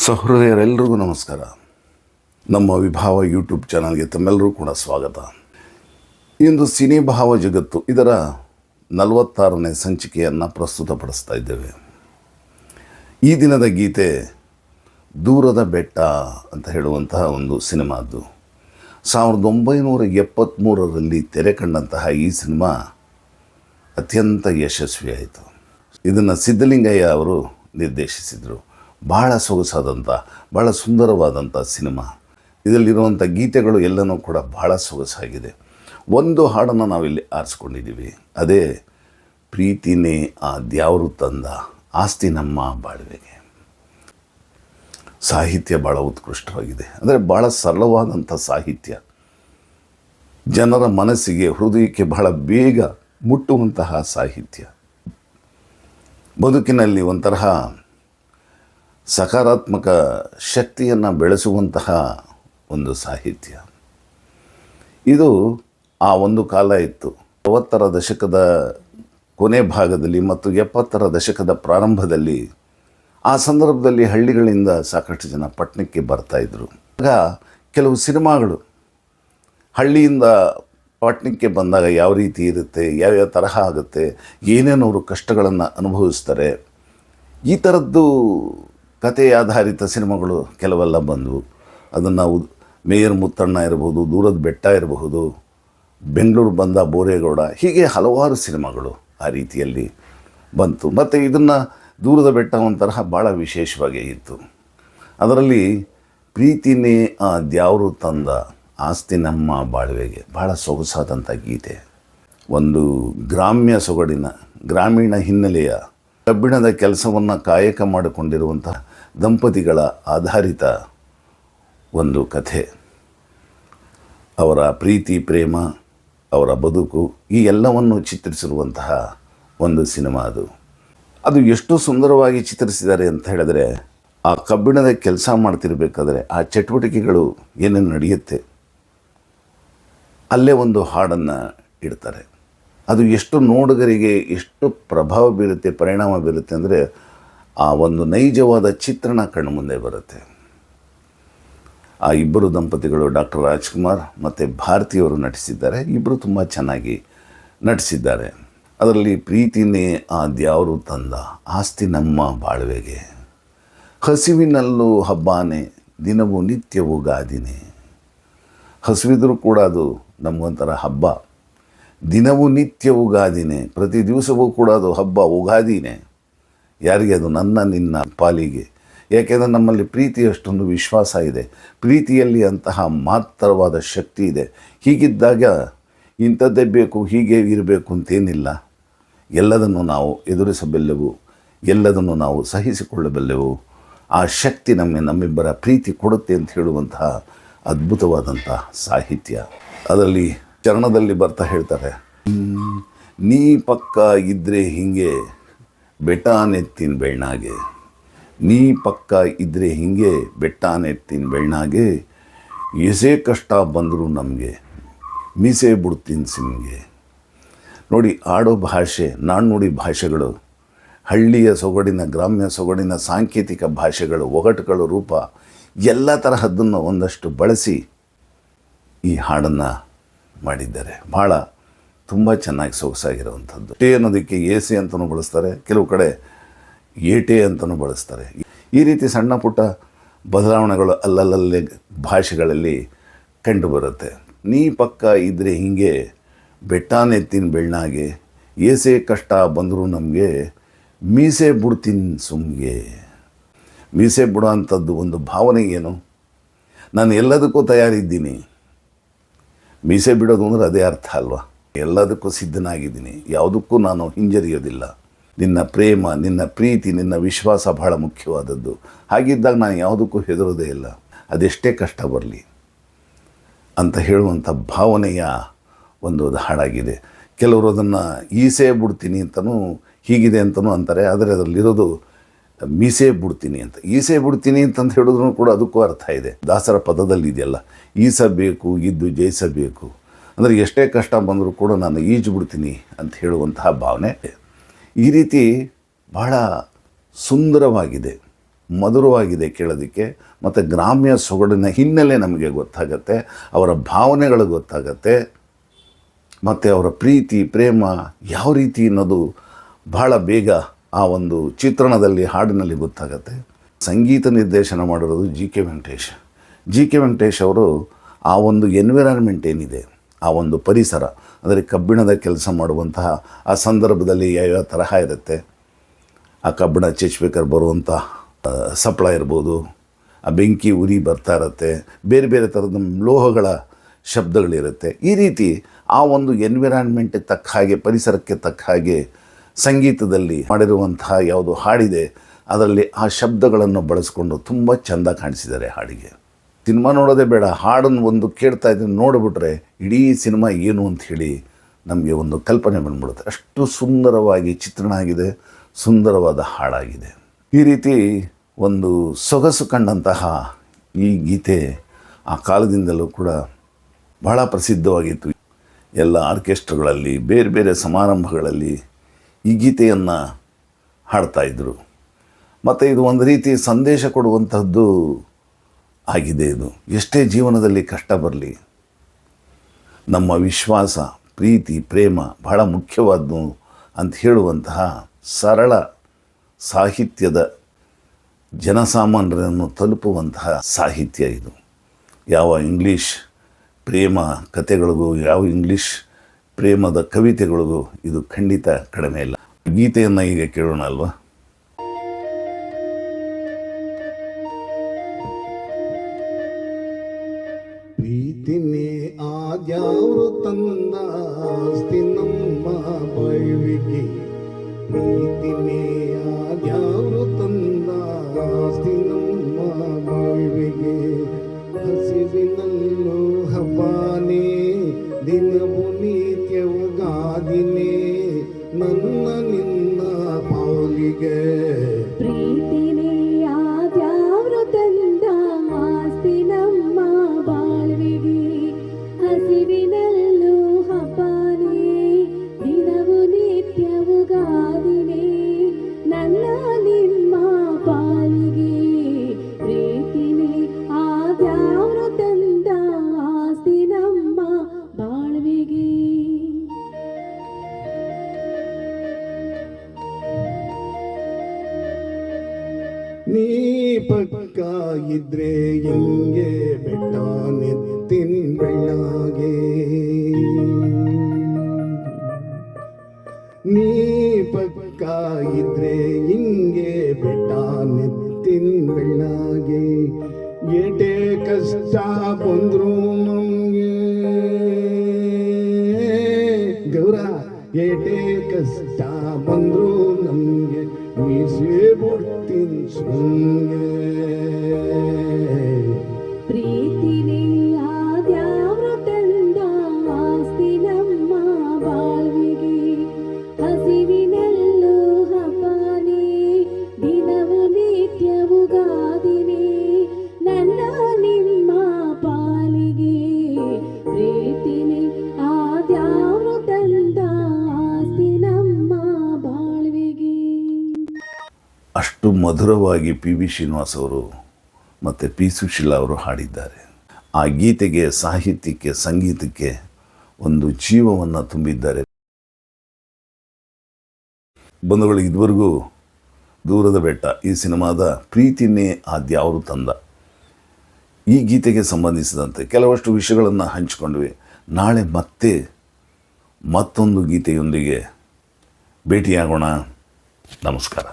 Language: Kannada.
ಸಹೃದಯರೆಲ್ಲರಿಗೂ ನಮಸ್ಕಾರ. ನಮ್ಮ ವಿಭಾವ ಯೂಟ್ಯೂಬ್ ಚಾನಲ್ಗೆ ತಮ್ಮೆಲ್ಲರೂ ಕೂಡ ಸ್ವಾಗತ. ಇಂದು ಸಿನಿ ಭಾವ ಜಗತ್ತು ಇದರ 46ನೇ ಸಂಚಿಕೆಯನ್ನು ಪ್ರಸ್ತುತಪಡಿಸ್ತಾ ಇದ್ದೇವೆ. ಈ ದಿನದ ಗೀತೆ ದೂರದ ಬೆಟ್ಟ ಅಂತ ಹೇಳುವಂತಹ ಒಂದು ಸಿನಿಮಾದ್ದು. 1973ರಲ್ಲಿ ತೆರೆ ಕಂಡಂತಹ ಈ ಸಿನಿಮಾ ಅತ್ಯಂತ ಯಶಸ್ವಿಯಾಯಿತು. ಇದನ್ನು ಸಿದ್ಧಲಿಂಗಯ್ಯ ಅವರು ನಿರ್ದೇಶಿಸಿದರು. ಬಹಳ ಸೊಗಸಾದಂಥ, ಬಹಳ ಸುಂದರವಾದಂಥ ಸಿನಿಮಾ. ಇದರಲ್ಲಿರುವಂಥ ಗೀತೆಗಳು ಎಲ್ಲನೂ ಕೂಡ ಬಹಳ ಸೊಗಸಾಗಿದೆ. ಒಂದು ಹಾಡನ್ನು ನಾವಿಲ್ಲಿ ಆರಿಸ್ಕೊಂಡಿದ್ದೀವಿ. ಅದೇ ಪ್ರೀತಿನೇ ಆ ದ್ಯಾವರು ತಂದ ಆಸ್ತಿ ನಮ್ಮ ಬಾಳ್ವೆಗೆ. ಸಾಹಿತ್ಯ ಭಾಳ ಉತ್ಕೃಷ್ಟವಾಗಿದೆ. ಅಂದರೆ ಭಾಳ ಸರಳವಾದಂಥ ಸಾಹಿತ್ಯ, ಜನರ ಮನಸ್ಸಿಗೆ, ಹೃದಯಕ್ಕೆ ಬಹಳ ಬೇಗ ಮುಟ್ಟುವಂತಹ ಸಾಹಿತ್ಯ, ಬದುಕಿನಲ್ಲಿ ಒಂತರಹ ಸಕಾರಾತ್ಮಕ ಶಕ್ತಿಯನ್ನು ಬೆಳೆಸುವಂತಹ ಒಂದು ಸಾಹಿತ್ಯ. ಇದು ಆ ಒಂದು ಕಾಲ ಇತ್ತು. 60ರ ದಶಕದ ಕೊನೆ ಭಾಗದಲ್ಲಿ ಮತ್ತು 70ರ ದಶಕದ ಪ್ರಾರಂಭದಲ್ಲಿ. ಆ ಸಂದರ್ಭದಲ್ಲಿ ಹಳ್ಳಿಗಳಿಂದ ಸಾಕಷ್ಟು ಜನ ಪಟ್ಟಣಕ್ಕೆ ಬರ್ತಾಯಿದ್ರು. ಆಗ ಕೆಲವು ಸಿನಿಮಾಗಳು ಹಳ್ಳಿಯಿಂದ ಪಟ್ಟಣಕ್ಕೆ ಬಂದಾಗ ಯಾವ ರೀತಿ ಇರುತ್ತೆ, ಯಾವ್ಯಾವ ತರಹ ಆಗುತ್ತೆ, ಏನೇನು ಅವರು ಕಷ್ಟಗಳನ್ನು ಅನುಭವಿಸ್ತಾರೆ, ಈ ಥರದ್ದು ಕಥೆ ಆಧಾರಿತ ಸಿನಿಮಾಗಳು ಕೆಲವೆಲ್ಲ ಬಂದವು. ಅದನ್ನು ನಾವು ಮೇಯರ್ ಮುತ್ತಣ್ಣ ಇರಬಹುದು, ದೂರದ ಬೆಟ್ಟ ಇರಬಹುದು, ಬೆಂಗಳೂರು ಬಂದ ಬೋರೇಗೌಡ, ಹೀಗೆ ಹಲವಾರು ಸಿನಿಮಾಗಳು ಆ ರೀತಿಯಲ್ಲಿ ಬಂತು. ಮತ್ತು ಇದನ್ನು ದೂರದ ಬೆಟ್ಟ ಒಂಥರ ಭಾಳ ವಿಶೇಷವಾಗಿ ಇತ್ತು. ಅದರಲ್ಲಿ ಪ್ರೀತಿನೇ ಆ ದ್ಯಾವರು ತಂದ ಆಸ್ತಿ ನಮ್ಮ ಬಾಳ್ವೆಗೆ ಬಹಳ ಸೊಗಸಾದಂಥ ಗೀತೆ. ಒಂದು ಗ್ರಾಮ್ಯ ಸೊಗಡಿನ, ಗ್ರಾಮೀಣ ಹಿನ್ನೆಲೆಯ, ಕಬ್ಬಿಣದ ಕೆಲಸವನ್ನು ಕಾಯಕ ಮಾಡಿಕೊಂಡಿರುವಂತಹ ದಂಪತಿಗಳ ಆಧಾರಿತ ಒಂದು ಕಥೆ. ಅವರ ಪ್ರೀತಿ, ಪ್ರೇಮ, ಅವರ ಬದುಕು, ಈ ಎಲ್ಲವನ್ನು ಚಿತ್ರಿಸಿರುವಂತಹ ಒಂದು ಸಿನಿಮಾ ಅದು. ಅದು ಎಷ್ಟು ಸುಂದರವಾಗಿ ಚಿತ್ರಿಸಿದ್ದಾರೆ ಅಂತ ಹೇಳಿದ್ರೆ, ಆ ಕಬ್ಬಿಣದ ಕೆಲಸ ಮಾಡ್ತಿರ್ಬೇಕಾದ್ರೆ ಆ ಚಟುವಟಿಕೆಗಳು ಏನೇನು ನಡೆಯುತ್ತೆ, ಅಲ್ಲೇ ಒಂದು ಹಾಡನ್ನು ಇಡ್ತಾರೆ. ಅದು ಎಷ್ಟು ನೋಡುಗರಿಗೆ ಎಷ್ಟು ಪ್ರಭಾವ ಬೀರುತ್ತೆ, ಪರಿಣಾಮ ಬೀರುತ್ತೆ ಅಂದರೆ ಆ ಒಂದು ನೈಜವಾದ ಚಿತ್ರಣ ಕಣ್ಣು ಮುಂದೆ ಬರುತ್ತೆ. ಆ ಇಬ್ಬರು ದಂಪತಿಗಳು ಡಾಕ್ಟರ್ ರಾಜ್ಕುಮಾರ್ ಮತ್ತು ಭಾರತಿಯವರು ನಟಿಸಿದ್ದಾರೆ. ಇಬ್ಬರು ತುಂಬ ಚೆನ್ನಾಗಿ ನಟಿಸಿದ್ದಾರೆ. ಅದರಲ್ಲಿ ಪ್ರೀತಿನೇ ಆ ದ್ಯಾವರು ತಂದ ಆಸ್ತಿ ನಮ್ಮ ಬಾಳ್ವೆಗೆ, ಹಸಿವಿನಲ್ಲೂ ಹಬ್ಬಾನೆ ದಿನವೂ ನಿತ್ಯವೂ ಗಾದಿನೇ. ಹಸಿವಿದ್ರೂ ಕೂಡ ಅದು ನಮಗೊಂಥರ ಹಬ್ಬ. ದಿನವೂ ನಿತ್ಯವೂ ಗಾದಿನೇ, ಪ್ರತಿ ದಿವಸವೂ ಕೂಡ ಅದು ಹಬ್ಬ, ಉಗಾದಿನೇ. ಯಾರಿಗೆ? ಅದು ನನ್ನ ನಿನ್ನ ಪಾಲಿಗೆ. ಯಾಕೆಂದರೆ ನಮ್ಮಲ್ಲಿ ಪ್ರೀತಿ ಅಷ್ಟೊಂದು ವಿಶ್ವಾಸ ಇದೆ. ಪ್ರೀತಿಯಲ್ಲಿ ಅಂತಹ ಮಾತ್ರವಾದ ಶಕ್ತಿ ಇದೆ. ಹೀಗಿದ್ದಾಗ ಇಂಥದ್ದೇ ಬೇಕು, ಹೀಗೆ ಇರಬೇಕು ಅಂತೇನಿಲ್ಲ. ಎಲ್ಲದನ್ನು ನಾವು ಎದುರಿಸಬಲ್ಲೆವು, ಎಲ್ಲದನ್ನು ನಾವು ಸಹಿಸಿಕೊಳ್ಳಬಲ್ಲೆವು. ಆ ಶಕ್ತಿ ನಮ್ಮಿಬ್ಬರ ಪ್ರೀತಿ ಕೊಡುತ್ತೆ ಅಂತ ಹೇಳುವಂತಹ ಅದ್ಭುತವಾದಂಥ ಸಾಹಿತ್ಯ. ಅದರಲ್ಲಿ ಚರಣದಲ್ಲಿ ಬರ್ತಾ ಹೇಳ್ತಾರೆ, ನೀ ಪಕ್ಕ ಇದ್ದರೆ ಹೀಗೆ ಬೆಟ್ಟಾನೆತ್ತಿನ ಬೆಣ್ಣಾಗೆ, ನೀ ಪಕ್ಕ ಇದ್ದರೆ ಹೀಗೆ ಬೆಟ್ಟಾನೆತ್ತಿನ ಬೆಣ್ಣಾಗೆ, ಎಸೇ ಕಷ್ಟ ಬಂದರೂ ನಮಗೆ ಮೀಸೆ ಬಿಡ್ತೀನಿ ಸಿಮ್ಗೆ. ನೋಡಿ, ಆಡೋ ಭಾಷೆ, ನಾಣ್ಣುಡಿ ಭಾಷೆಗಳು, ಹಳ್ಳಿಯ ಸೊಗಡಿನ, ಗ್ರಾಮ್ಯ ಸೊಗಡಿನ ಸಾಂಕೇತಿಕ ಭಾಷೆಗಳು, ಒಗಟುಗಳು, ರೂಪ ಎಲ್ಲ ತರಹದ್ದನ್ನು ಒಂದಷ್ಟು ಬಳಸಿ ಈ ಹಾಡನ್ನು ಮಾಡಿದ್ದಾರೆ. ಭಾಳ ತುಂಬ ಚೆನ್ನಾಗಿ ಸೊಗಸಾಗಿರುವಂಥದ್ದು. ಟೇ ಅನ್ನೋದಕ್ಕೆ ಎಸಿ ಅಂತಲೂ ಬಳಸ್ತಾರೆ, ಕೆಲವು ಕಡೆ ಏಟೆ ಅಂತಲೂ ಬಳಸ್ತಾರೆ. ಈ ರೀತಿ ಸಣ್ಣ ಪುಟ್ಟ ಬದಲಾವಣೆಗಳು ಅಲ್ಲಲ್ಲೇ ಭಾಷೆಗಳಲ್ಲಿ ಕಂಡುಬರುತ್ತೆ. ನೀ ಪಕ್ಕ ಇದ್ದರೆ ಹೀಗೆ ಬೆಟ್ಟಾನೆತ್ತಿನ ಬೆಣ್ಣಾಗೆ, ಏಸೆ ಕಷ್ಟ ಬಂದರೂ ನಮಗೆ ಮೀಸೆ ಬಿಡ್ತೀನಿ ಸುಮ್ಗೆ. ಮೀಸೆ ಬಿಡೋ ಅಂಥದ್ದು ಒಂದು ಭಾವನೆ ಏನು? ನಾನು ಎಲ್ಲದಕ್ಕೂ ತಯಾರಿದ್ದೀನಿ. ಮೀಸೆ ಬಿಡೋದು ಅಂದರೆ ಅದೇ ಅರ್ಥ ಅಲ್ವಾ? ಎಲ್ಲದಕ್ಕೂ ಸಿದ್ಧನಾಗಿದ್ದೀನಿ, ಯಾವುದಕ್ಕೂ ನಾನು ಹಿಂಜರಿಯೋದಿಲ್ಲ. ನಿನ್ನ ಪ್ರೇಮ, ನಿನ್ನ ಪ್ರೀತಿ, ನಿನ್ನ ವಿಶ್ವಾಸ ಬಹಳ ಮುಖ್ಯವಾದದ್ದು. ಹಾಗಿದ್ದಾಗ ನಾನು ಯಾವುದಕ್ಕೂ ಹೆದರೋದೇ ಇಲ್ಲ, ಅದೆಷ್ಟೇ ಕಷ್ಟ ಬರಲಿ ಅಂತ ಹೇಳುವಂಥ ಭಾವನೆಯ ಒಂದು ಹಾಡಾಗಿದೆ. ಕೆಲವರು ಅದನ್ನು ಈಸೆ ಬಿಡ್ತೀನಿ ಅಂತಲೂ, ಹೀಗಿದೆ ಅಂತಲೂ ಅಂತಾರೆ. ಆದರೆ ಅದರಲ್ಲಿರೋದು ಮೀಸೆ ಬಿಡ್ತೀನಿ ಅಂತ. ಈಸೆ ಬಿಡ್ತೀನಿ ಅಂತಂದು ಹೇಳಿದ್ರು ಕೂಡ ಅದಕ್ಕೂ ಅರ್ಥ ಇದೆ. ದಾಸರ ಪದದಲ್ಲಿ ಇದೆಯಲ್ಲ, ಈಸಬೇಕು ಇದ್ದು ಜಯಿಸಬೇಕು, ಅಂದರೆ ಎಷ್ಟೇ ಕಷ್ಟ ಬಂದರೂ ಕೂಡ ನಾನು ಈಜು ಬಿಡ್ತೀನಿ ಅಂತ ಹೇಳುವಂತಹ ಭಾವನೆ. ಈ ರೀತಿ ಬಹಳ ಸುಂದರವಾಗಿದೆ, ಮಧುರವಾಗಿದೆ ಕೇಳೋದಕ್ಕೆ. ಮತ್ತು ಗ್ರಾಮ್ಯ ಸೊಗಡಿನ ಹಿನ್ನೆಲೆ ನಮಗೆ ಗೊತ್ತಾಗತ್ತೆ, ಅವರ ಭಾವನೆಗಳು ಗೊತ್ತಾಗತ್ತೆ, ಮತ್ತು ಅವರ ಪ್ರೀತಿ ಪ್ರೇಮ ಯಾವ ರೀತಿ ಅನ್ನೋದು ಬಹಳ ಬೇಗ ಆ ಒಂದು ಚಿತ್ರಣದಲ್ಲಿ, ಹಾಡಿನಲ್ಲಿ ಗೊತ್ತಾಗತ್ತೆ. ಸಂಗೀತ ನಿರ್ದೇಶನ ಮಾಡಿರೋದು ಜಿ ಕೆ ವೆಂಕಟೇಶ್ ಅವರು ಆ ಒಂದು ಎನ್ವಿರಾನ್ಮೆಂಟ್ ಏನಿದೆ, ಆ ಒಂದು ಪರಿಸರ, ಅಂದರೆ ಕಬ್ಬಿಣದ ಕೆಲಸ ಮಾಡುವಂತಹ ಆ ಸಂದರ್ಭದಲ್ಲಿ ಯಾವ್ಯಾವ ತರಹ ಇರುತ್ತೆ, ಆ ಕಬ್ಬಿಣ ಚೆಚ್ಬೇಕಾದ್ರೆ ಬರುವಂಥ ಸಪ್ಪಳ ಇರ್ಬೋದು, ಆ ಬೆಂಕಿ ಉರಿ ಬರ್ತಾ ಇರುತ್ತೆ, ಬೇರೆ ಬೇರೆ ಥರದ ಲೋಹಗಳ ಶಬ್ದಗಳಿರುತ್ತೆ. ಈ ರೀತಿ ಆ ಒಂದು ಎನ್ವಿರಾನ್ಮೆಂಟಿಗೆ ತಕ್ಕ ಹಾಗೆ, ಪರಿಸರಕ್ಕೆ ತಕ್ಕ ಹಾಗೆ ಸಂಗೀತದಲ್ಲಿ ಮಾಡಿರುವಂತಹ ಯಾವುದು ಹಾಡಿದೆ ಅದರಲ್ಲಿ ಆ ಶಬ್ದಗಳನ್ನು ಬಳಸ್ಕೊಂಡು ತುಂಬ ಚೆಂದ ಕಾಣಿಸಿದ್ದಾರೆ ಹಾಡಿಗೆ. ಸಿನಿಮಾ ನೋಡೋದೇ ಬೇಡ, ಹಾಡನ್ನು ಒಂದು ಕೇಳ್ತಾ ಇದ್ದೀನಿ, ನೋಡಿಬಿಟ್ರೆ ಇಡೀ ಸಿನಿಮಾ ಏನು ಅಂಥೇಳಿ ನಮಗೆ ಒಂದು ಕಲ್ಪನೆ ಬಂದ್ಬಿಡುತ್ತೆ. ಅಷ್ಟು ಸುಂದರವಾಗಿ ಚಿತ್ರಣ ಆಗಿದೆ, ಸುಂದರವಾದ ಹಾಡಾಗಿದೆ. ಈ ರೀತಿ ಒಂದು ಸೊಗಸು ಕಂಡಂತಹ ಈ ಗೀತೆ ಆ ಕಾಲದಿಂದಲೂ ಕೂಡ ಬಹಳ ಪ್ರಸಿದ್ಧವಾಗಿತ್ತು. ಎಲ್ಲ ಆರ್ಕೆಸ್ಟ್ರಾಗಳಲ್ಲಿ, ಬೇರೆ ಬೇರೆ ಸಮಾರಂಭಗಳಲ್ಲಿ ಈ ಗೀತೆಯನ್ನು ಹಾಡ್ತಾಯಿದ್ರು. ಮತ್ತು ಇದು ಒಂದು ರೀತಿ ಸಂದೇಶ ಕೊಡುವಂಥದ್ದು ಆಗಿದೆ. ಇದು ಎಷ್ಟೇ ಜೀವನದಲ್ಲಿ ಕಷ್ಟ ಬರಲಿ, ನಮ್ಮ ವಿಶ್ವಾಸ, ಪ್ರೀತಿ, ಪ್ರೇಮ ಬಹಳ ಮುಖ್ಯವಾದ್ದು ಅಂತ ಹೇಳುವಂತಹ ಸರಳ ಸಾಹಿತ್ಯದ, ಜನಸಾಮಾನ್ಯರನ್ನು ತಲುಪುವಂತಹ ಸಾಹಿತ್ಯ ಇದು. ಯಾವ ಇಂಗ್ಲೀಷ್ ಪ್ರೇಮ ಕಥೆಗಳಿಗೂ, ಯಾವ ಇಂಗ್ಲೀಷ್ ಪ್ರೇಮದ ಕವಿತೆಗಳಿಗೂ ಇದು ಖಂಡಿತ ಕಡಿಮೆ ಇಲ್ಲ. ಗೀತೆಯನ್ನು ಈಗ ಕೇಳೋಣ ಅಲ್ವಾ? ಪ್ರೀತಿನೇ ಆದ್ಯಾವ್ರು ತಂದ ಆಸ್ತಿ ನಮ್ಮ ಬಾಳ್ವಿಗೆ, ಪ್ರೀತಿನೇ ಆದ್ಯಾವ್ರು ತಂದ ಆಸ್ತಿ ನಮ್ಮ ಬಾಳ್ವಿಗೆ. ಹಸಿವಿನಲ್ಲೂ ಹಬ್ಬಾನೇ, ದಿನವು ನಿತ್ಯವು ಗಾದಿನೇ, ನನ್ನ ನಿನ್ನ ಪಾಲಿಗೆ. ಪ್ರೀತಿನೇ ಆದ್ಯಾವ್ರು ತಂದ ಆಸ್ತಿ ನಮ್ಮ ಬಾಳ್ವಿಗೆ, ಹಸಿವಿನಲ್ಲೂ ಹಬ್ಬನೇ, ದಿನವು ನಿತ್ಯವು ಗಾದಿನೇ, ನನ್ನ ನಿಮ್ಮ ಪಾಲಿಗೆ. ಪ್ರೀತಿನೇ ಆದ್ಯಾವ್ರು ತಂದ ಆಸ್ತಿ ನಮ್ಮ ಬಾಳ್ವಿಗೆ. ನೀ ಪಕ್ಕ ಇದ್ರೆ ಹಿಂಗೆ ಬೆಟ್ಟ ನೆತ್ತಿನ ಬೆಳ್ಳಾಗೆ, ನೀ ಪಕ್ಕ ಇದ್ರೆ ಹಿಂಗೆ ಬೆಟ್ಟ ನೆತ್ತಿನ ಬೆಳ್ಳಾಗೆ. ಏಟೇ ಕಷ್ಟ ಬಂದ್ರು ನಮ್ಗೆ ಗೌರ, ಏಟೇ ಕಷ್ಟ ಬಂದ್ರು ನಮ್ಗೆ, ಮೀಸೆ ಬಿಡ್ತೀನಿ ಸುಮ್ಗೆ. ಪ್ರೀತಿನೇ ಆದ್ಯಾವ್ರು ತಂದ ಆಸ್ತಿ ನಮ್ಮ ಬಾಳ್ವಿಗೆ, ಹಸಿವಿನಲ್ಲೂ ಹಬ್ಬನೇ, ದಿನವು ನಿತ್ಯವು ಗಾದಿನೇ, ನನ್ನ ನಿಮ್ಮ ಪಾಲಿಗೆ. ಪ್ರೀತಿನೇ ಆದ್ಯಾವ್ರು ತಂದ ಆಸ್ತಿ ನಮ್ಮ ಬಾಳ್ವಿಗೆ. ಅಷ್ಟು ಮಧುರವಾಗಿ ಪಿ ವಿ ಶ್ರೀನಿವಾಸ್ ಅವರು ಮತ್ತು ಪಿ ಸುಶೀಲಾ ಅವರು ಹಾಡಿದ್ದಾರೆ. ಆ ಗೀತೆಗೆ, ಸಾಹಿತ್ಯಕ್ಕೆ, ಸಂಗೀತಕ್ಕೆ ಒಂದು ಜೀವವನ್ನು ತುಂಬಿದ್ದಾರೆ. ಬಂಧುಗಳು, ಇದುವರೆಗೂ ದೂರದ ಬೆಟ್ಟ ಈ ಸಿನಿಮಾದ ಪ್ರೀತಿನೇ ಆದ್ಯಾವ್ರು ತಂದ ಈ ಗೀತೆಗೆ ಸಂಬಂಧಿಸಿದಂತೆ ಕೆಲವಷ್ಟು ವಿಷಯಗಳನ್ನು ಹಂಚಿಕೊಂಡ್ವಿ. ನಾಳೆ ಮತ್ತೆ ಮತ್ತೊಂದು ಗೀತೆಯೊಂದಿಗೆ ಭೇಟಿಯಾಗೋಣ. ನಮಸ್ಕಾರ.